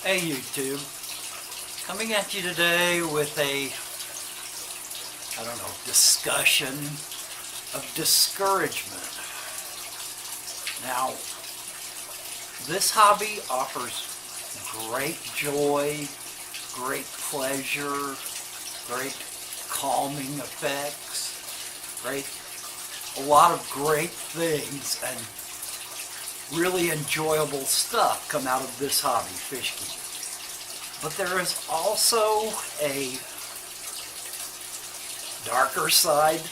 Hey YouTube, coming at you today with a, discussion of discouragement. Now, this hobby offers great joy, great pleasure, great calming effects, a lot of great things, and really enjoyable stuff come out of this hobby, fish keeping. But there is also a darker side.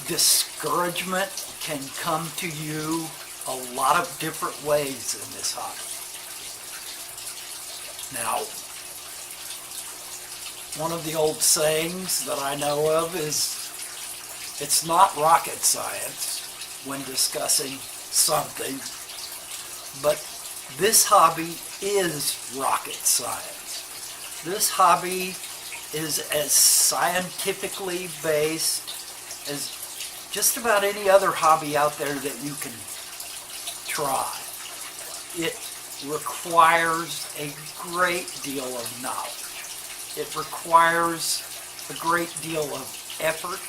Discouragement can come to you a lot of different ways in this hobby. Now, one of the old sayings that I know of is, it's not rocket science when discussing something, but this hobby is rocket science. This hobby is as scientifically based as just about any other hobby out there that you can try. It requires a great deal of knowledge. It requires a great deal of effort.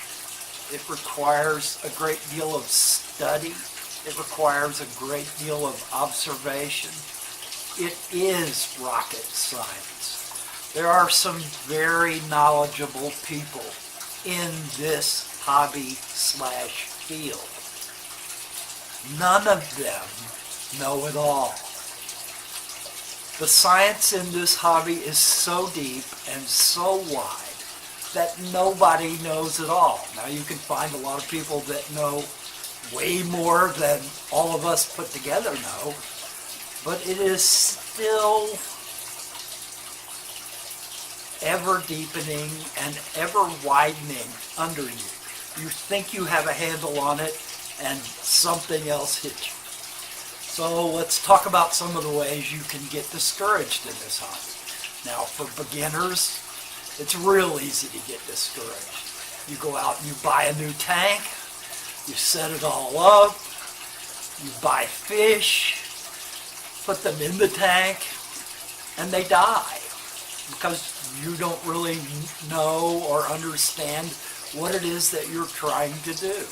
It requires a great deal of study. It requires a great deal of observation. It is rocket science. There are some very knowledgeable people in this hobby/field. None of them know it all. The science in this hobby is so deep and so wide that nobody knows it all. Now, you can find a lot of people that know way more than all of us put together know, but it is still ever deepening and ever widening under you. You think you have a handle on it and something else hits you. So let's talk about some of the ways you can get discouraged in this hobby. Now, for beginners, it's real easy to get discouraged. You go out and you buy a new tank, you set it all up, you buy fish, put them in the tank, and they die because you don't really know or understand what it is that you're trying to do.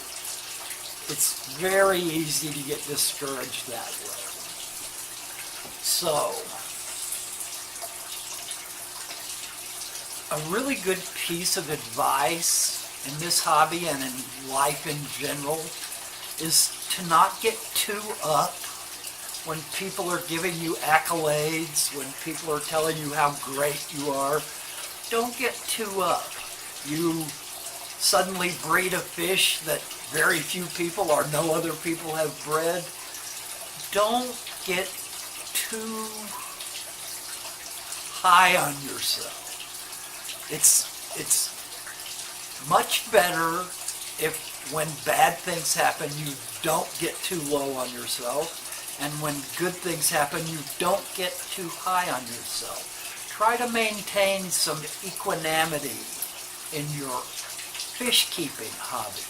It's very easy to get discouraged that way. So, a really good piece of advice in this hobby and in life in general is to not get too up when people are giving you accolades, when people are telling you how great you are. Don't get too up. You suddenly breed a fish that very few people or no other people have bred. Don't get too high on yourself. It's much better if when bad things happen you don't get too low on yourself, and when good things happen you don't get too high on yourself. Try to maintain some equanimity in your fish keeping hobby.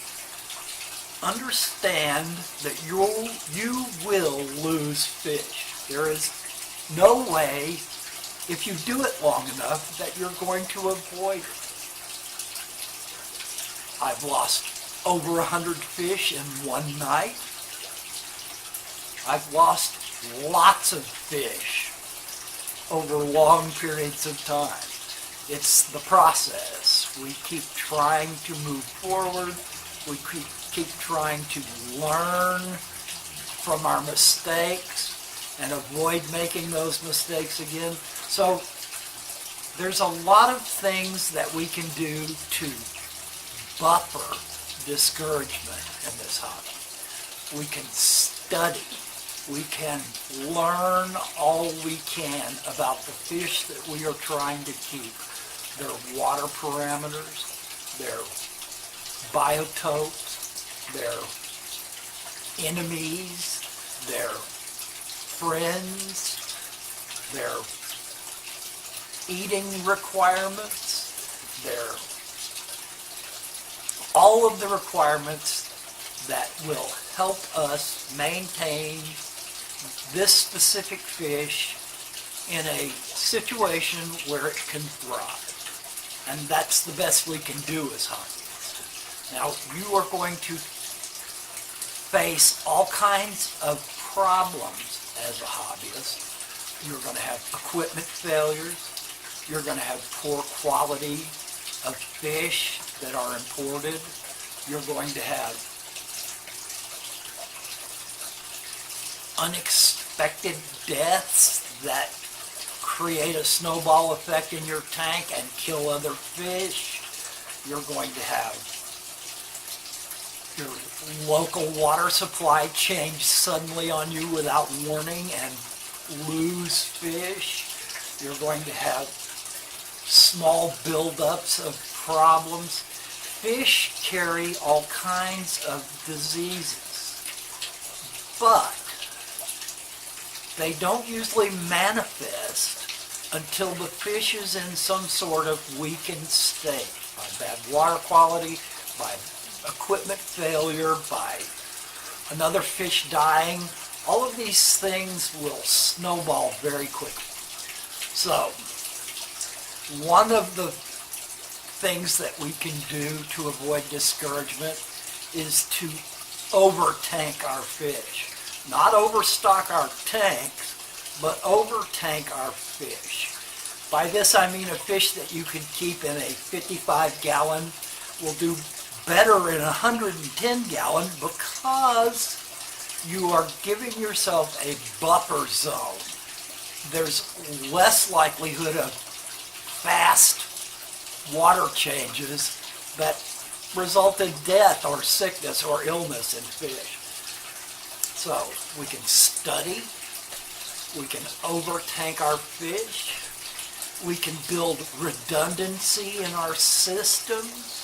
Understand that you will lose fish. There is no way, if you do it long enough, that you're going to avoid it. I've lost over 100 fish in one night. I've lost lots of fish over long periods of time. It's the process. We keep trying to move forward. We keep trying to learn from our mistakes and avoid making those mistakes again. So there's a lot of things that we can do to buffer discouragement in this hobby. We can study. We can learn all we can about the fish that we are trying to keep, their water parameters, their biotopes, their enemies, their friends, their eating requirements, all of the requirements that will help us maintain this specific fish in a situation where it can thrive. And that's the best we can do as hobbyists. Now, you are going to face all kinds of problems as a hobbyist. You're going to have equipment failures. You're going to have poor quality of fish that are imported. You're going to have unexpected deaths that create a snowball effect in your tank and kill other fish. You're going to have your local water supply change suddenly on you without warning and lose fish. You're going to have small buildups of problems. Fish carry all kinds of diseases, but they don't usually manifest until the fish is in some sort of weakened state, by bad water quality, by equipment failure, by another fish dying. All of these things will snowball very quickly. So, one of the things that we can do to avoid discouragement is to over-tank our fish. Not overstock our tanks, but over-tank our fish. By this I mean a fish that you can keep in a 55-gallon will do better in a 110-gallon because you are giving yourself a buffer zone. There's less likelihood of fast water changes that result in death or sickness or illness in fish. So we can study, we can over-tank our fish, we can build redundancy in our systems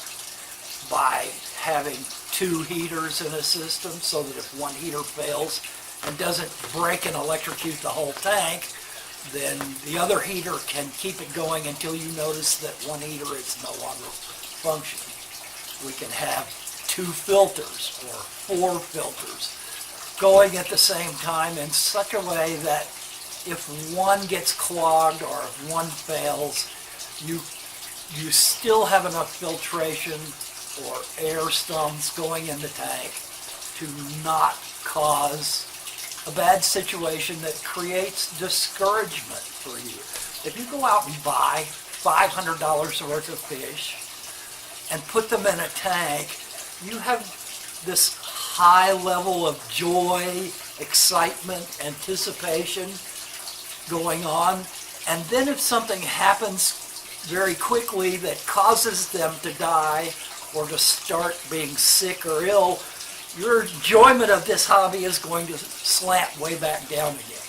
by having 2 heaters in a system so that if one heater fails and doesn't break and electrocute the whole tank, then the other heater can keep it going until you notice that one heater is no longer functioning. We can have 2 filters or 4 filters going at the same time in such a way that if one gets clogged or if one fails, you still have enough filtration or air stones going in the tank to not cause a bad situation that creates discouragement for you. If you go out and buy $500 worth of fish and put them in a tank, you have this high level of joy, excitement, anticipation going on. And then if something happens very quickly that causes them to die or to start being sick or ill, your enjoyment of this hobby is going to slant way back down again.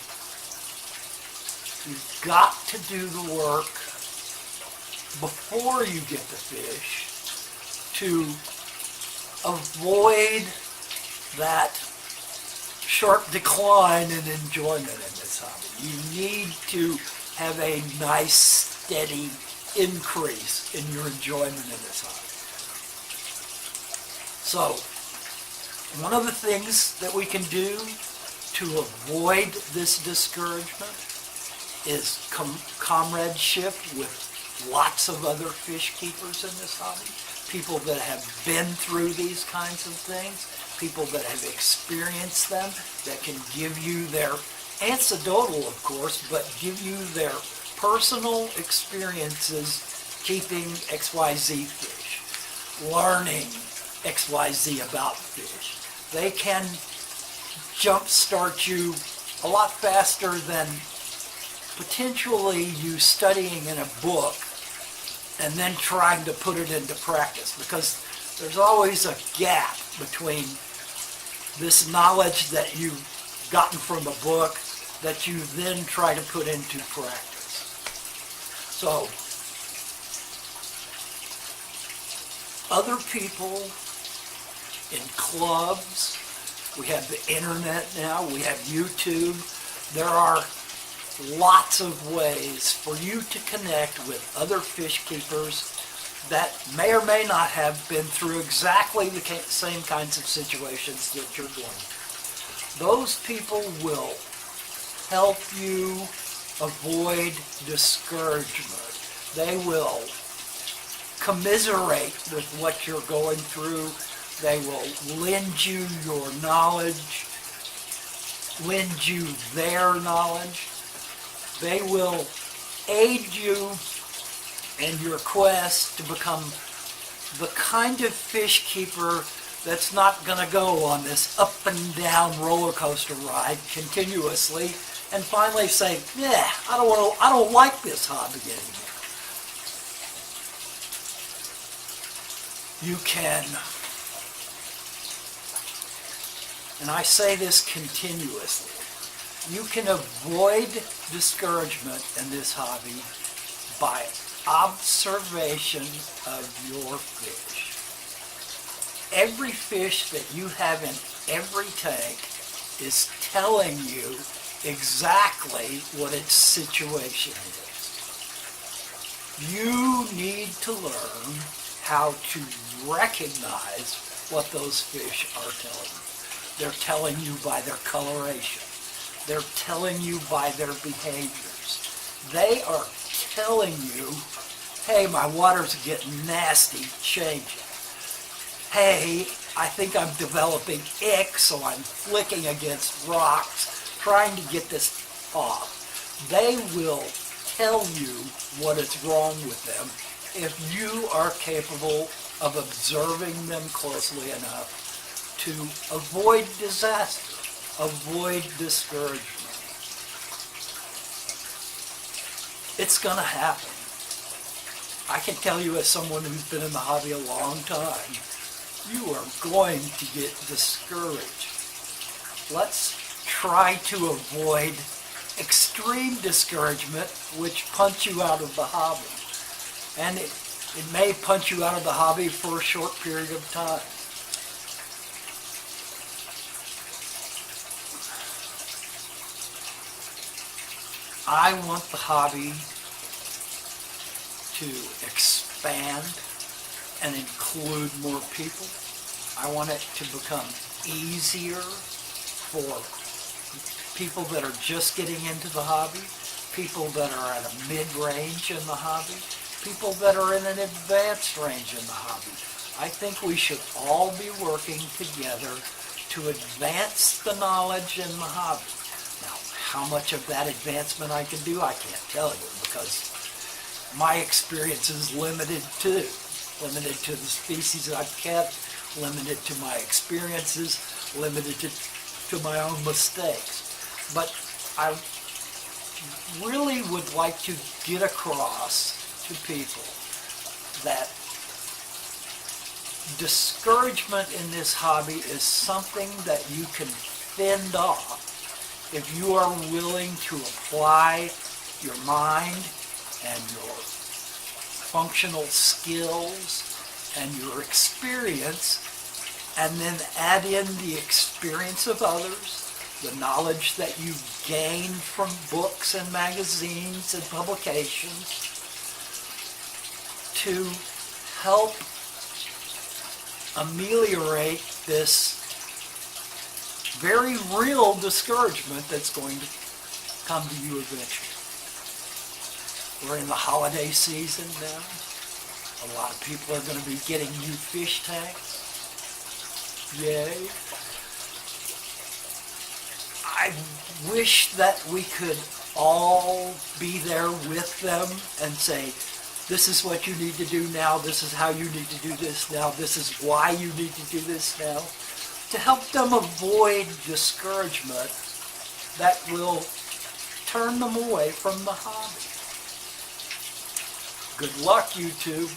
You've got to do the work before you get the fish to avoid that sharp decline in enjoyment in this hobby. You need to have a nice, steady increase in your enjoyment in this hobby. So, one of the things that we can do to avoid this discouragement is comradeship with lots of other fish keepers in this hobby, people that have been through these kinds of things, people that have experienced them, that can give you their anecdotal, of course, but give you their personal experiences keeping XYZ fish, learning XYZ about fish. They can jumpstart you a lot faster than potentially you studying in a book and then trying to put it into practice, because there's always a gap between this knowledge that you've gotten from a book that you then try to put into practice. So, other people in clubs, we have the internet now, we have YouTube. There are lots of ways for you to connect with other fish keepers that may or may not have been through exactly the same kinds of situations that you're going through. Those people will help you avoid discouragement. They will commiserate with what you're going through. They will lend you your knowledge, lend you their knowledge. They will aid you in your quest to become the kind of fish keeper that's not going to go on this up and down roller coaster ride continuously and finally say, yeah, I don't like this hobby anymore. You can, and I say this continuously, you can avoid discouragement in this hobby by observation of your fish. Every fish that you have in every tank is telling you exactly what its situation is. You need to learn how to recognize what those fish are telling you. They're telling you by their coloration. They're telling you by their behaviors. They are telling you, hey, my water's getting nasty, change it. Hey, I think I'm developing ick, so I'm flicking against rocks, trying to get this off. They will tell you what is wrong with them if you are capable of observing them closely enough to avoid disaster, avoid discouragement. It's going to happen. I can tell you as someone who's been in the hobby a long time, you are going to get discouraged. Let's try to avoid extreme discouragement, which punch you out of the hobby. And it may punch you out of the hobby for a short period of time. I want the hobby to expand and include more people. I want it to become easier for people that are just getting into the hobby, people that are at a mid-range in the hobby, people that are in an advanced range in the hobby. I think we should all be working together to advance the knowledge in the hobby. Now, how much of that advancement I can do, I can't tell you, because my experience is limited to the species that I've kept, limited to my experiences, limited to my own mistakes. But I really would like to get across to people that discouragement in this hobby is something that you can fend off if you are willing to apply your mind and your functional skills and your experience, and then add in the experience of others, the knowledge that you gain from books and magazines and publications, to help ameliorate this very real discouragement that's going to come to you eventually. We're in the holiday season now. A lot of people are going to be getting new fish tanks. Yay. I wish that we could all be there with them and say, this is what you need to do now, this is how you need to do this now, this is why you need to do this now, to help them avoid discouragement that will turn them away from the hobby. Good luck, YouTube.